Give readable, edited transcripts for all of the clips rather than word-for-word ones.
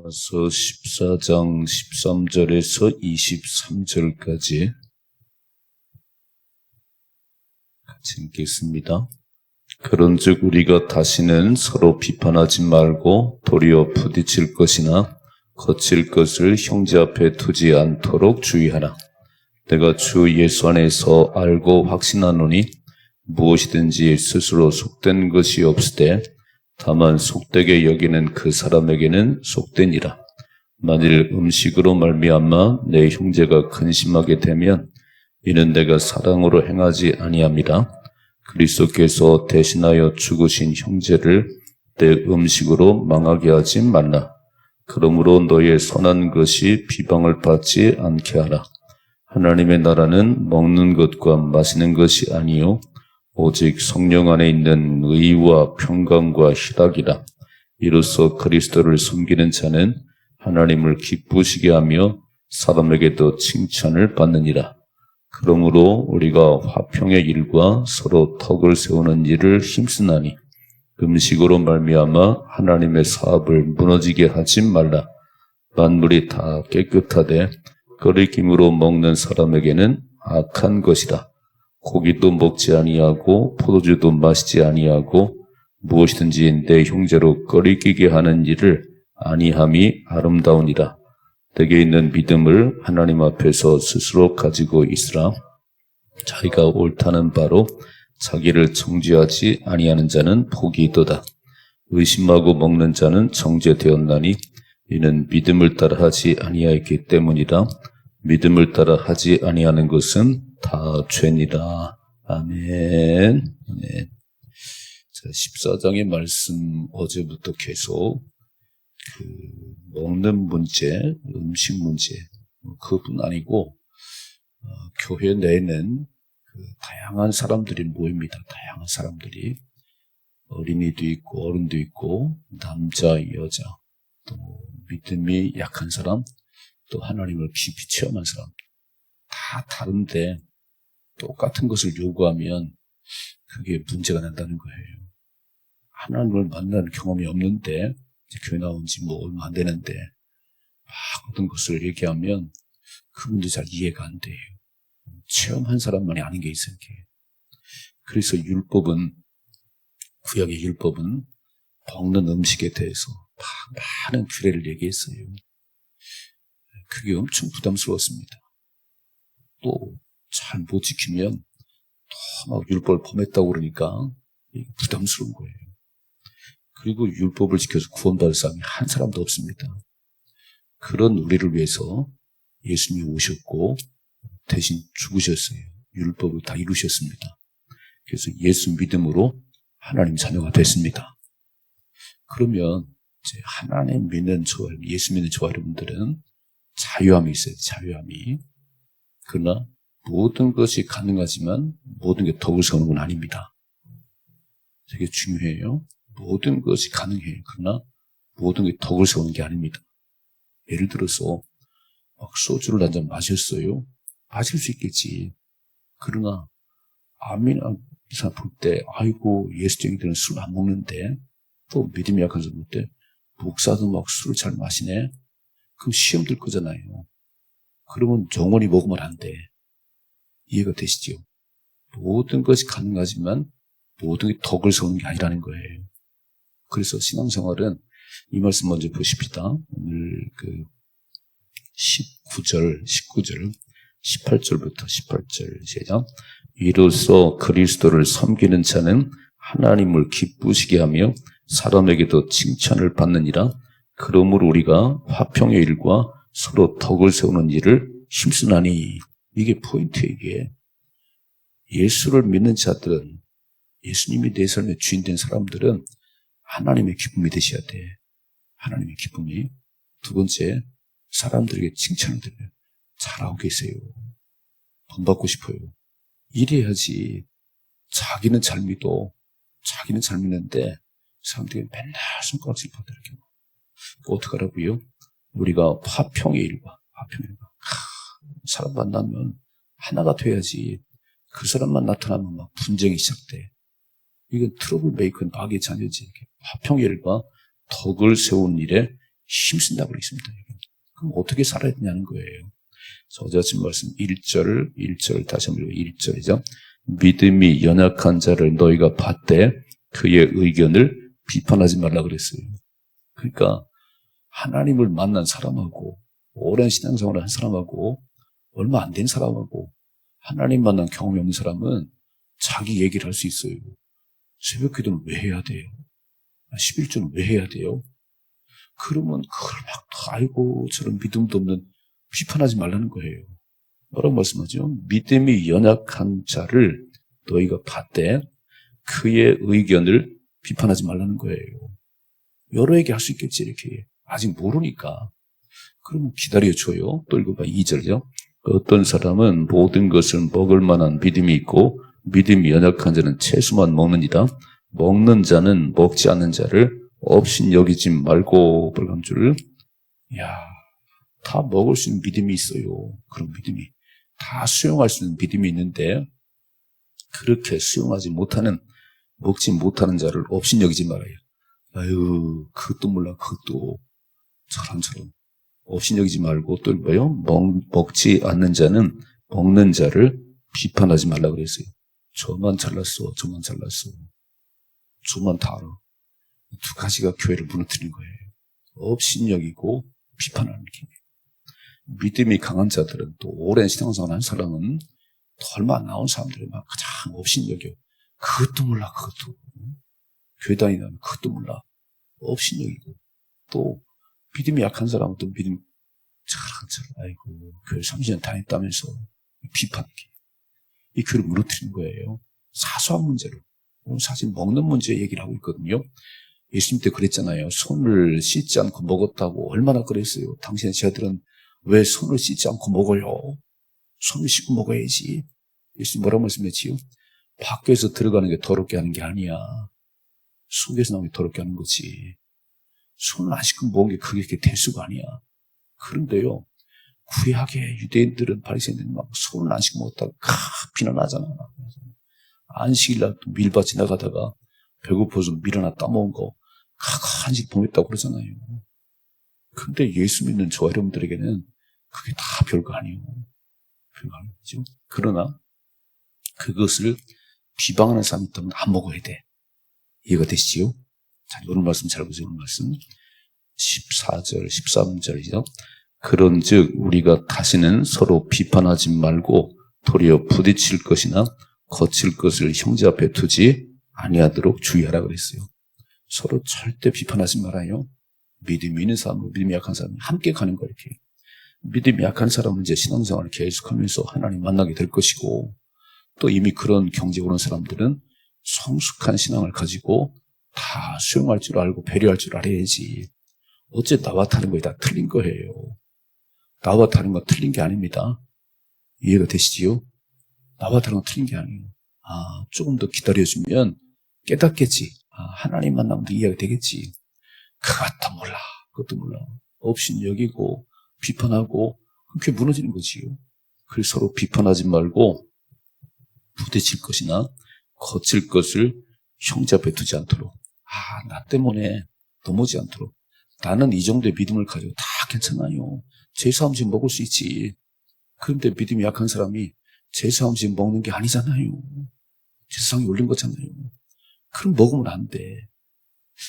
로마서 14장 13절에서 23절까지 같이 읽겠습니다. 그런즉 우리가 다시는 서로 비판하지 말고 도리어 부딪힐 것이나 거칠 것을 형제 앞에 두지 않도록 주의하라. 내가 주 예수 안에서 알고 확신하노니 무엇이든지 스스로 속된 것이 없으되 다만 속되게 여기는 그 사람에게는 속되니라. 만일 음식으로 말미암아 내 형제가 근심하게 되면 이는 내가 사랑으로 행하지 아니함이라. 그리스도께서 대신하여 죽으신 형제를 내 음식으로 망하게 하지 말라. 그러므로 너의 선한 것이 비방을 받지 않게 하라. 하나님의 나라는 먹는 것과 마시는 것이 아니요 오직 성령 안에 있는 의와 평강과 희락이라. 이로써 그리스도를 섬기는 자는 하나님을 기쁘시게 하며 사람에게도 칭찬을 받느니라. 그러므로 우리가 화평의 일과 서로 덕을 세우는 일을 힘쓰나니 음식으로 말미암아 하나님의 사업을 무너지게 하지 말라. 만물이 다 깨끗하되 거리낌으로 먹는 사람에게는 악한 것이라. 고기도 먹지 아니하고 포도주도 마시지 아니하고 무엇이든지 내 형제로 거리끼게 하는 일을 아니함이 아름다우니라. 내게 있는 믿음을 하나님 앞에서 스스로 가지고 있으라. 자기가 옳다는 바로 자기를 정죄하지 아니하는 자는 복이 있도다. 의심하고 먹는 자는 정죄되었나니 이는 믿음을 따라 하지 아니하였기 때문이라. 믿음을 따라 하지 아니하는 것은 다 죄니라. 아멘. 아멘. 자, 14장의 말씀 어제부터 계속 먹는 문제, 음식 문제 그뿐 아니고 교회 내에는 다양한 사람들이 모입니다. 다양한 사람들이 어린이도 있고 어른도 있고 남자, 여자, 또 믿음이 약한 사람, 또 하나님을 깊이 체험한 사람 다 다른데 똑같은 것을 요구하면 그게 문제가 난다는 거예요. 하나님을 만나는 경험이 없는데 이제 교회 나온 지 뭐 얼마 안 되는데 막 어떤 것을 얘기하면 그분도 잘 이해가 안 돼요. 체험한 사람만이 아는 게 있어요. 그래서 율법은, 구약의 율법은 먹는 음식에 대해서 많은 규례를 얘기했어요. 그게 엄청 부담스러웠습니다. 또 잘 못 지키면 또 막 율법을 범했다고 그러니까 부담스러운 거예요. 그리고 율법을 지켜서 구원받을 사람이 한 사람도 없습니다. 그런 우리를 위해서 예수님이 오셨고 대신 죽으셨어요. 율법을 다 이루셨습니다. 그래서 예수 믿음으로 하나님 자녀가 됐습니다. 그러면 이제 하나님 믿는 저, 예수 믿는 저와 여러분들은 자유함이 있어요. 자유함이. 그러나 모든 것이 가능하지만 모든 게 덕을 세우는 건 아닙니다. 되게 중요해요. 모든 것이 가능해요. 그러나 모든 게 덕을 세우는 게 아닙니다. 예를 들어서 막 소주를 한 잔 마셨어요. 마실 수 있겠지. 그러나 이 사람 볼 때 아이고 예수쟁이들은 술 안 먹는데 또 믿음이 약한 사람 볼 때 목사도 막 술을 잘 마시네. 그럼 시험 들 거잖아요. 그러면 정원이 먹으면 안 돼. 이해가 되시죠? 모든 것이 가능하지만 모든 게 덕을 세우는 게 아니라는 거예요. 그래서 신앙생활은 이 말씀 먼저 보십시다. 오늘 19절, 18절부터 18절 시작. 이로써 그리스도를 섬기는 자는 하나님을 기쁘시게 하며 사람에게도 칭찬을 받느니라. 그러므로 우리가 화평의 일과 서로 덕을 세우는 일을 힘쓰나니. 이게 포인트예요. 이게 예수를 믿는 자들은, 예수님이 내 삶의 주인 된 사람들은 하나님의 기쁨이 되셔야 돼. 하나님의 기쁨이. 두 번째, 사람들에게 칭찬을 드려요. 잘하고 계세요. 돈 받고 싶어요. 이래야지. 자기는 잘 믿어. 자기는 잘 믿는데 사람들이 맨날 손가락질 받아 이렇게. 어떡하라고요? 우리가 화평의 일과 사람 만나면 하나가 돼야지. 그 사람만 나타나면 막 분쟁이 시작돼. 이건 트러블 메이커는 악의 자녀지. 화평의 일과 덕을 세운 일에 힘쓴다고 그랬습니다. 그럼 어떻게 살아야 되냐는 거예요. 어제 아침 말씀 1절 다시 한번 1절이죠. 믿음이 연약한 자를 너희가 받되 그의 의견을 비판하지 말라 그랬어요. 그러니까 하나님을 만난 사람하고 오랜 신앙생활을 한 사람하고 얼마 안 된 사람하고 하나님 만난 경험이 없는 사람은 자기 얘기를 할 수 있어요. 새벽 기도는 왜 해야 돼요? 11조는 왜 해야 돼요? 그러면 그걸 막 아이고 저런 믿음도 없는 비판하지 말라는 거예요. 뭐라고 말씀하죠? 믿음이 연약한 자를 너희가 받되 그의 의견을 비판하지 말라는 거예요. 여러 얘기 할 수 있겠지 이렇게. 아직 모르니까. 그러면 기다려줘요. 또 읽어봐 2절이죠. 어떤 사람은 모든 것을 먹을 만한 믿음이 있고 믿음이 연약한 자는 채소만 먹느니라. 먹는 자는 먹지 않는 자를 없인 여기지 말고 벌한 줄. 다 먹을 수 있는 믿음이 있어요. 그런 믿음이. 다 수용할 수 있는 믿음이 있는데 그렇게 수용하지 못하는 먹지 못하는 자를 없인 여기지 말아요. 아유 그것도 몰라 그것도 저런 없인 여기지 말고 또 뭐요? 먹지 않는 자는 먹는 자를 비판하지 말라 그랬어요. 저만 잘났어. 저만 다 알아. 두 가지가 교회를 무너뜨리는 거예요. 업신여기고 비판하는 게. 믿음이 강한 자들은 또 오랜 신앙생활 한 사람은 또 얼마 안 나온 사람들이 막 가장 업신여겨. 그것도 몰라 그것도. 교회 다니는 그것도 몰라. 업신여기고. 또 믿음이 약한 사람은 또 믿음 아이고 교회 30년 다녔다면서 비판하기. 이 교회를 무너뜨리는 거예요. 사소한 문제로. 오늘 사실 먹는 문제 얘기를 하고 있거든요. 예수님 때 그랬잖아요. 손을 씻지 않고 먹었다고 얼마나 그랬어요. 당신의 제자들은 왜 손을 씻지 않고 먹어요? 손을 씻고 먹어야지. 예수님 뭐라고 말씀했지요? 밖에서 들어가는 게 더럽게 하는 게 아니야. 속에서 나오는 게 더럽게 하는 거지. 손을 안 씻고 먹은 게 그게 대수가 아니야. 그런데요. 구약의 유대인들은 바리새인들은 막 손을 안 씻고 먹었다가 비난하잖아. 안식일날 또 밀밭 지나가다가 배고파서 밀 하나 따먹은 거 한식 범했다고 그러잖아요. 근데 예수 믿는 저와 여러분들에게는 그게 다 별거 아니에요. 별거 아니죠. 그러나 그것을 비방하는 사람이 있다면 안 먹어야 돼. 이해가 되시지요? 자, 오늘 말씀 잘 보세요. 오늘 말씀 14절, 13절이죠. 그런즉 우리가 다시는 서로 비판하지 말고 도리어 부딪힐 것이나 거칠 것을 형제 앞에 두지 아니하도록 주의하라 그랬어요. 서로 절대 비판하지 말아요. 믿음이 있는 사람과 믿음이 약한 사람이 함께 가는 거예요. 이렇게. 믿음이 약한 사람은 이제 신앙생활을 계속하면서 하나님 만나게 될 것이고 또 이미 그런 경제 오는 사람들은 성숙한 신앙을 가지고 다 수용할 줄 알고 배려할 줄 알아야지. 어째 나와 다른 거에 다 틀린 거예요. 나와 다른 거 틀린 게 아닙니다. 이해가 되시지요? 나와 다른 거 틀린 게 아니에요. 조금 더 기다려주면 깨닫겠지. 하나님 만나면 이해가 되겠지. 그것도 몰라. 없인 여기고 비판하고 그렇게 무너지는 거지요. 그래서 서로 비판하지 말고 부딪힐 것이나 거칠 것을 형제 앞에 두지 않도록. 나 때문에 넘어지 않도록. 나는 이 정도의 믿음을 가지고 다 괜찮아요. 제사음식 먹을 수 있지. 그런데 믿음이 약한 사람이 제사음식 먹는 게 아니잖아요. 제사상에 올린 거잖아요. 그럼 먹으면 안 돼.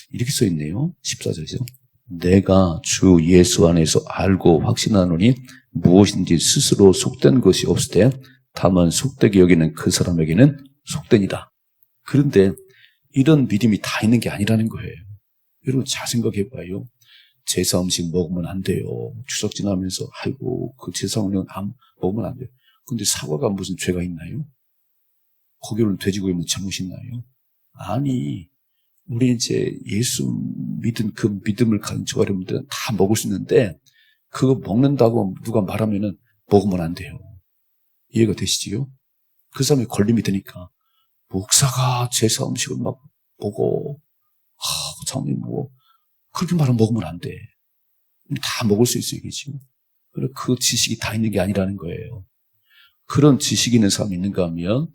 이렇게 써 있네요. 14절이죠. 내가 주 예수 안에서 알고 확신하노니 무엇인지 스스로 속된 것이 없을 때 다만 속되게 여기는 그 사람에게는 속되니라. 그런데 이런 믿음이 다 있는 게 아니라는 거예요. 여러분 잘 생각해 봐요. 제사 음식 먹으면 안 돼요. 추석 지나면서 아이고 그 제사 음식 먹으면 안 돼요. 근데 사과가 무슨 죄가 있나요? 고기로는 돼지고기는 잘못이 있나요? 아니 우리 이제 예수 믿은 그 믿음을 가진 저와 여러분들은 다 먹을 수 있는데 그거 먹는다고 누가 말하면은 먹으면 안 돼요. 이해가 되시지요? 그 사람이 걸림이 되니까 목사가 제사 음식을 막 먹어. 장님 뭐 그렇게 말하면 먹으면 안 돼. 다 먹을 수 있어요, 이게지. 그래 그 지식이 다 있는 게 아니라는 거예요. 그런 지식이 있는 사람이 있는가 하면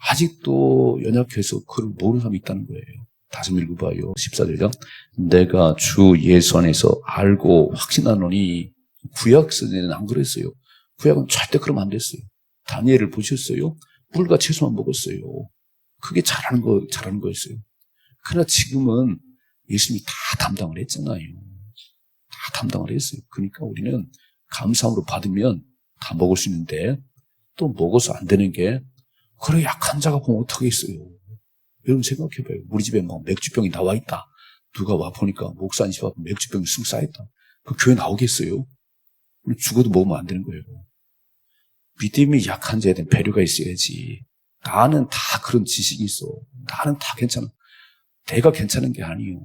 아직도 연약해서 그걸 모르는 사람이 있다는 거예요. 다시 읽어봐요. 14절이요. 내가 주 예수 안에서 알고 확신하노니. 구약서에는 안 그랬어요. 구약은 절대 그러면 안 됐어요. 다니엘을 보셨어요? 꿀과 채소만 먹었어요. 그게 잘하는 거였어요. 그러나 지금은 예수님이 다 담당을 했잖아요. 다 담당을 했어요. 그러니까 우리는 감사함으로 받으면 다 먹을 수 있는데 또 먹어서 안 되는 게 그래 약한 자가 보면 어떡하겠어요. 여러분 생각해봐요. 우리 집에 막 맥주병이 나와 있다. 누가 와 보니까 목사님 집 앞에 맥주병이 쑥 쌓였다. 그 교회 나오겠어요? 죽어도 먹으면 안 되는 거예요. 믿음이 약한 자에 대한 배려가 있어야지. 나는 다 그런 지식이 있어. 나는 다 괜찮아. 내가 괜찮은 게 아니에요.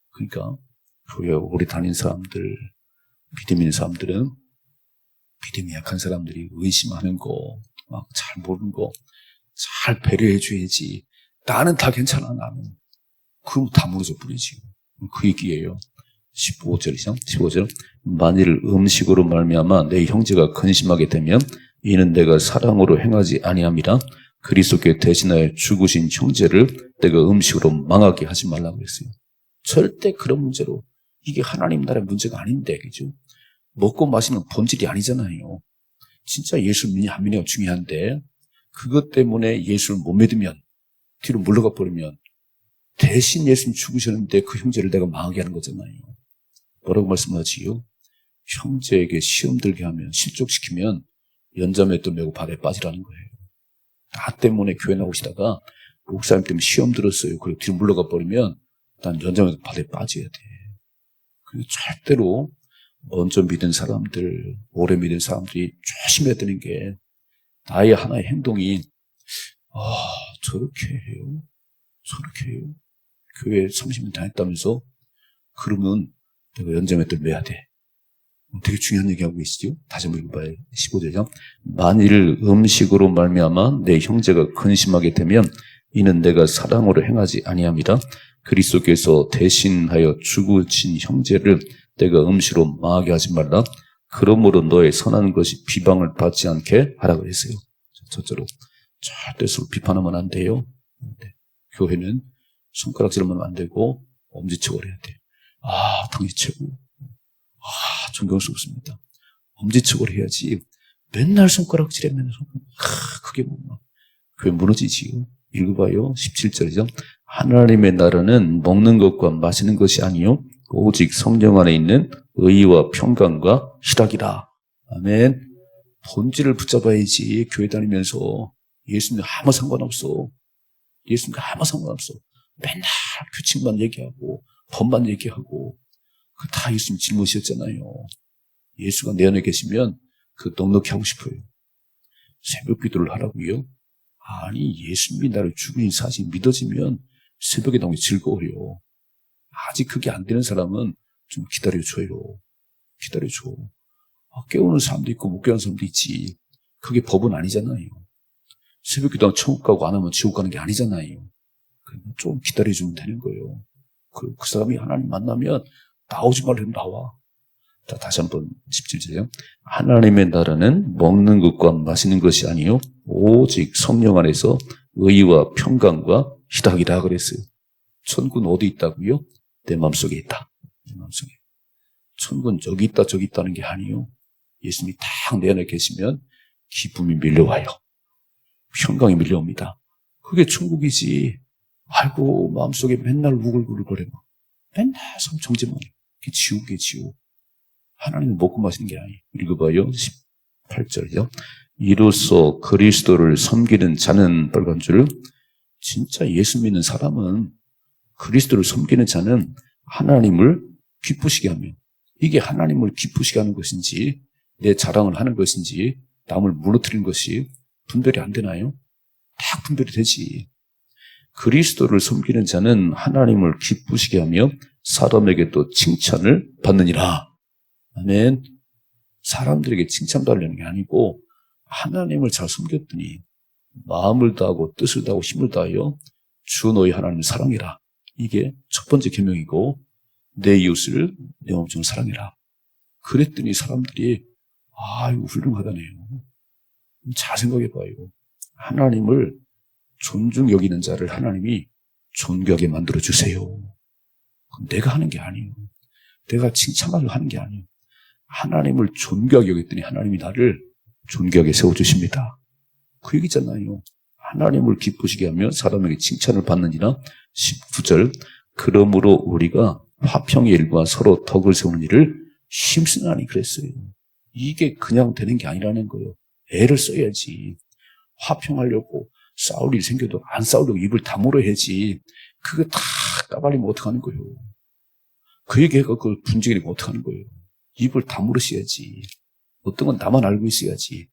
그러니까 교회 오래 다닌 사람들, 믿음 있는 사람들은 믿음이 약한 사람들이 의심하는 거, 막 잘 모르는 거, 잘 배려해 줘야지. 나는 다 괜찮아, 나는. 그럼 다 무너져 버리지. 그 얘기예요. 15절이죠. 15절. 만일 음식으로 말미암아 내 형제가 근심하게 되면 이는 내가 사랑으로 행하지 아니함이라. 그리스도께 대신하여 죽으신 형제를 내가 음식으로 망하게 하지 말라고 했어요. 절대 그런 문제로. 이게 하나님 나라의 문제가 아닌데, 그죠? 먹고 마시는 본질이 아니잖아요. 진짜 예수를 믿냐 안 믿냐가 중요한데 그것 때문에 예수를 못 믿으면 뒤로 물러가 버리면 대신 예수님 죽으셨는데 그 형제를 내가 망하게 하는 거잖아요. 뭐라고 말씀하지요? 형제에게 시험 들게 하면 실족시키면 연자맷돌 메고 바다에 빠지라는 거예요. 나 때문에 교회 나오시다가 목사님 때문에 시험 들었어요. 그리고 뒤로 물러가 버리면 난 연자맷돌 바다에 빠져야 돼. 그리고 절대로 먼저 믿은 사람들, 오래 믿은 사람들이 조심해야 되는 게 나의 하나의 행동이 저렇게 해요? 저렇게 해요? 교회 30년 다녔다면서? 그러면 내가 연장맷돌 매야 돼. 되게 중요한 얘기하고 계시죠? 다시 한번 읽어봐요. 15절이죠. 만일 음식으로 말미암아 내 형제가 근심하게 되면 이는 내가 사랑으로 행하지 아니함이라. 그리스도께서 대신하여 죽으신 형제를 내가 음식으로 망하게 하지 말라. 그러므로 너의 선한 것이 비방을 받지 않게 하라 그랬어요. 첫째로 절대 서로 비판하면 안 돼요. 교회는 손가락질하면 안 되고 엄지척을 해야 돼. 당신 최고. 존경스럽습니다. 엄지척을 해야지. 맨날 손가락질하면 그게 뭐 교회 무너지지요. 읽어봐요. 17절이죠. 하나님의 나라는 먹는 것과 마시는 것이 아니요 오직 성령 안에 있는 의와 평강과 희락이라. 아멘. 본질을 붙잡아야지. 교회 다니면서 예수님 아무 상관없어. 예수님과 아무 상관없어. 맨날 규칙만 얘기하고 법만 얘기하고 그 다 예수님 질문이셨잖아요. 예수가 내 안에 계시면 그 넉넉히 하고 싶어요. 새벽 기도를 하라고요? 아니 예수님이 나를 죽인 사실이 믿어지면 새벽에 나오기 즐거워요. 아직 그게 안 되는 사람은 좀 기다려줘요. 기다려줘. 깨우는 사람도 있고 못 깨우는 사람도 있지. 그게 법은 아니잖아요. 새벽 기도하면 천국 가고 안 하면 지옥 가는 게 아니잖아요. 좀 기다려주면 되는 거예요. 그 사람이 하나님 만나면 나오지 말라면 나와. 자, 다시 한번 17절이요. 하나님의 나라는 먹는 것과 마시는 것이 아니요 오직 성령 안에서 의와 평강과 희락이라 그랬어요. 천국은 어디 있다고요? 내 마음속에 있다. 내 마음속에. 천국은 저기 있다 저기 있다는 게 아니요. 예수님이 딱 내 안에 계시면 기쁨이 밀려와요. 평강이 밀려옵니다. 그게 천국이지. 아이고 마음속에 맨날 우글우글거리고 맨날 정죄만 해. 그게 지옥이에요. 지옥. 하나님은 먹고 마시는 게 아니에요. 읽어봐요. 18절이요. 이로써 그리스도를 섬기는 자는 빨간 줄. 진짜 예수 믿는 사람은 그리스도를 섬기는 자는 하나님을 기쁘시게 하며 이게 하나님을 기쁘시게 하는 것인지 내 자랑을 하는 것인지 남을 무너뜨리는 것이 분별이 안 되나요? 딱 분별이 되지. 그리스도를 섬기는 자는 하나님을 기쁘시게 하며 사람에게 또 칭찬을 받느니라. 아멘. 사람들에게 칭찬받으려는 게 아니고 하나님을 잘 섬겼더니 마음을 다하고 뜻을 다하고 힘을 다하여 주 너희 하나님을 사랑해라. 이게 첫 번째 계명이고 내 이웃을 내 몸처럼 사랑해라. 그랬더니 사람들이 이거 훌륭하다네요. 잘 생각해봐요. 하나님을 존중 여기는 자를 하나님이 존귀하게 만들어주세요. 내가 하는 게 아니에요. 내가 칭찬하려고 하는 게 아니에요. 하나님을 존귀하게 여겼더니 하나님이 나를 존귀하게 세워주십니다. 그 얘기잖아요. 하나님을 기쁘시게 하며 사람에게 칭찬을 받느니라. 19절 그러므로 우리가 화평의 일과 서로 덕을 세우는 일을 힘쓰나니 그랬어요. 이게 그냥 되는 게 아니라는 거예요. 애를 써야지. 화평하려고 싸울 일이 생겨도 안 싸우려고 입을 다물어야지. 그거 다 까발리면 어떡하는 거예요. 그 얘기가 그걸 분쟁이니까 어떡하는 거예요. 입을 다물으셔야지. 어떤 건 나만 알고 있어야지.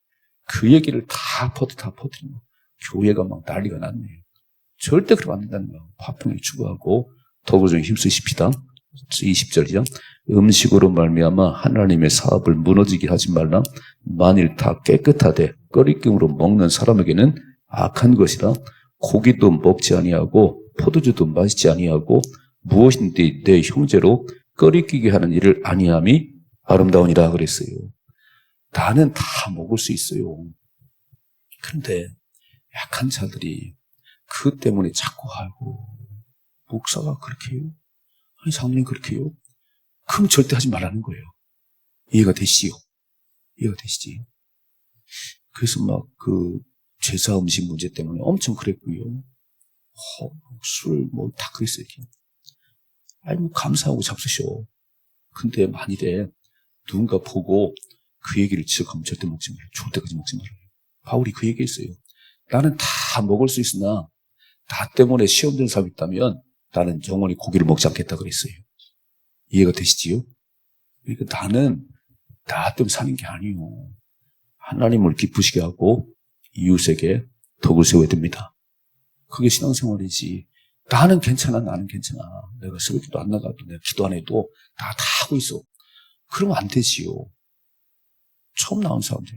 그 얘기를 다 퍼뜨리는 거예요. 교회가 막 난리가 났네요. 절대 그러면 안 된다는 거예요. 화평을 추구하고 덕을 좀 힘쓰십시다. 20절이죠. 음식으로 말미암아 하나님의 사업을 무너지게 하지 말라. 만일 다 깨끗하되 꺼리낌으로 먹는 사람에게는 악한 것이라. 고기도 먹지 아니하고 포도주도 마시지 아니하고 무엇인데 내 형제로 꺼리끼게 하는 일을 아니함이 아름다우니라 그랬어요. 나는 다 먹을 수 있어요. 그런데 약한 자들이 그 때문에 자꾸 하고 목사가 그렇게 해요? 아니 장로님 그렇게 해요? 그럼 절대 하지 말라는 거예요. 이해가 되시죠? 이해가 되시지? 그래서 막 그 제사 음식 문제 때문에 엄청 그랬고요. 술 뭐 다 그랬어요. 아니 뭐 감사하고 잡수셔. 근데 만일에 누군가 보고 그 얘기를 지적하면 절대 먹지 말아요. 죽을 때까지 먹지 말아요. 바울이 그 얘기했어요. 나는 다 먹을 수 있으나 나 때문에 시험된 사람이 있다면 나는 영원히 고기를 먹지 않겠다 그랬어요. 이해가 되시지요? 그러니까 나는 나 때문에 사는 게 아니에요. 하나님을 기쁘시게 하고 이웃에게 덕을 세워야 됩니다. 그게 신앙생활이지. 나는 괜찮아. 내가 새벽기도 안 나가도 내가 기도 안 해도 다 하고 있어. 그러면 안 되지요. 처음 나온 사람들이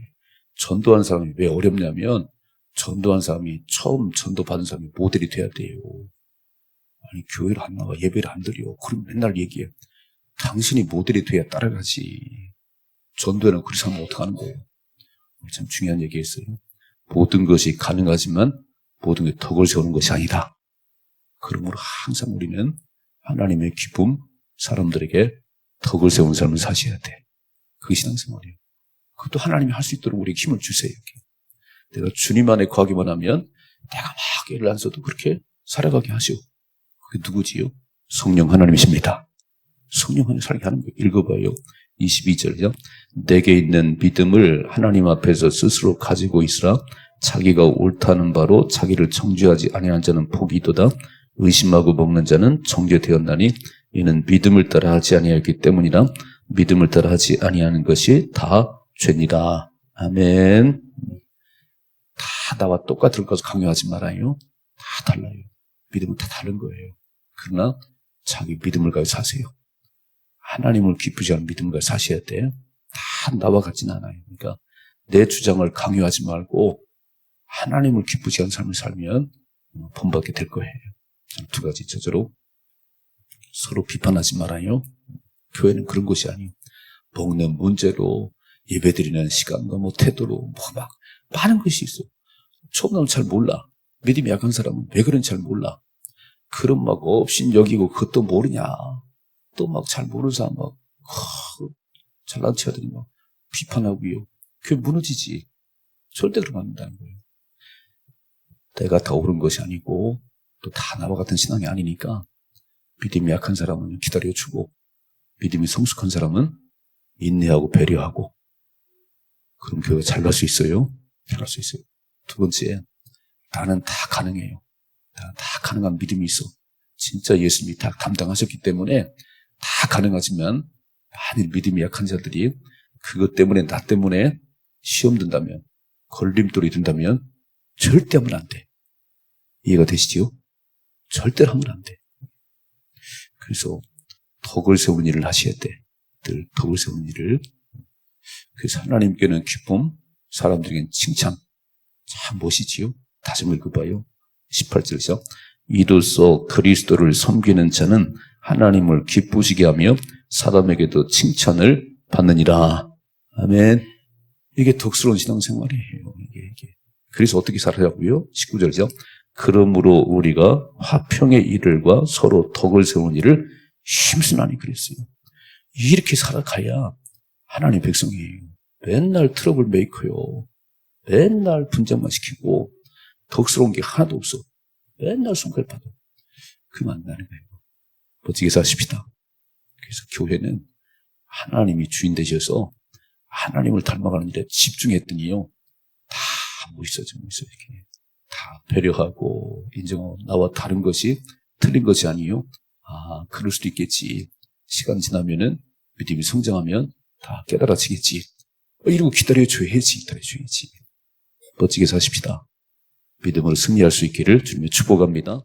전도한 사람이 왜 어렵냐면 전도한 사람이 처음 전도받은 사람이 모델이 돼야 돼요. 아니 교회를 안 나가 예배를 안 드려. 그럼 맨날 얘기해. 당신이 모델이 돼야 따라가지. 전도에는 그렇게 하면 어떡하는 거예요. 참 중요한 얘기했어요. 모든 것이 가능하지만 모든 게 덕을 세우는 것이 아니다. 그러므로 항상 우리는 하나님의 기쁨, 사람들에게 덕을 세우는 삶을 사셔야 돼. 그게 신앙생활이에요. 그것도 하나님이 할 수 있도록 우리에게 힘을 주세요. 이렇게. 내가 주님 안에 거하기만 하면 내가 막 애를 안 써도 그렇게 살아가게 하시오. 그게 누구지요? 성령 하나님이십니다. 성령 하나님 살게 하는 거예요. 읽어봐요. 22절이죠. 내게 있는 믿음을 하나님 앞에서 스스로 가지고 있으라. 자기가 옳다는 바로 자기를 정죄하지 아니하는 자는 복이 있도다. 의심하고 먹는 자는 정죄되었나니 이는 믿음을 따라 하지 아니하였기 때문이라. 믿음을 따라 하지 아니하는 것이 다 죄니라. 아멘. 다 나와 똑같을 것을 강요하지 말아요. 다 달라요. 믿음은 다 다른 거예요. 그러나 자기 믿음을 가지고 사세요. 하나님을 기쁘지 않은 믿음을 사셔야 돼요. 다 나와 같지는 않아요. 그러니까 내 주장을 강요하지 말고 하나님을 기쁘지 않은 삶을 살면 본받게 될 거예요. 두 가지 저절로 서로 비판하지 말아요. 교회는 그런 곳이 아니에요. 먹는 문제로 예배드리는 시간과 뭐 태도로 뭐 막 많은 것이 있어. 처음 나오면 잘 몰라. 믿음이 약한 사람은 왜 그런지 잘 몰라. 그런 막 없인 여기고 그것도 모르냐. 또 막 잘 모르는 사람 막 잘난 체하더니 막 비판하고요. 교회 무너지지. 절대 그러면 안 된다는 거예요. 내가 다 옳은 것이 아니고 또 다 나와 같은 신앙이 아니니까 믿음이 약한 사람은 기다려주고 믿음이 성숙한 사람은 인내하고 배려하고 그럼 교회가 잘 갈 수 있어요. 잘 갈 수 있어요. 두 번째, 나는 다 가능해요. 나는 다 가능한 믿음이 있어. 진짜 예수님이 다 감당하셨기 때문에 다 가능하지만 만일 믿음이 약한 자들이 그것 때문에 나 때문에 시험 든다면 걸림돌이 든다면 절대 하면 안 돼. 이해가 되시지요? 절대로 하면 안 돼. 그래서 덕을 세우는 일을 하셔야 돼. 늘 덕을 세우는 일을. 그래서 하나님께는 기쁨, 사람들에게는 칭찬. 참 멋이지요? 다시 한번 읽어봐요. 18절에서 이로써 그리스도를 섬기는 자는 하나님을 기쁘시게 하며 사람에게도 칭찬을 받느니라. 아멘. 이게 덕스러운 신앙생활이에요. 이게. 그래서 어떻게 살아야고요? 19절이죠. 그러므로 우리가 화평의 일을과 서로 덕을 세우는 일을 힘쓰나니 그랬어요. 이렇게 살아가야 하나님 백성이에요. 맨날 트러블 메이커요. 맨날 분쟁만 시키고 덕스러운 게 하나도 없어. 맨날 손가락 받아. 그러면 안 되는 거예요. 멋지게 사십시다. 그래서 교회는 하나님이 주인 되셔서 하나님을 닮아가는 일에 집중했더니요. 다 멋있어져. 이렇게. 다 배려하고 인정하고 나와 다른 것이 틀린 것이 아니요. 아, 그럴 수도 있겠지. 시간 지나면은 믿음이 성장하면 다 깨달아지겠지. 이러고 기다려줘야지. 멋지게 사십시다. 믿음으로 승리할 수 있기를 주님의 축복합니다.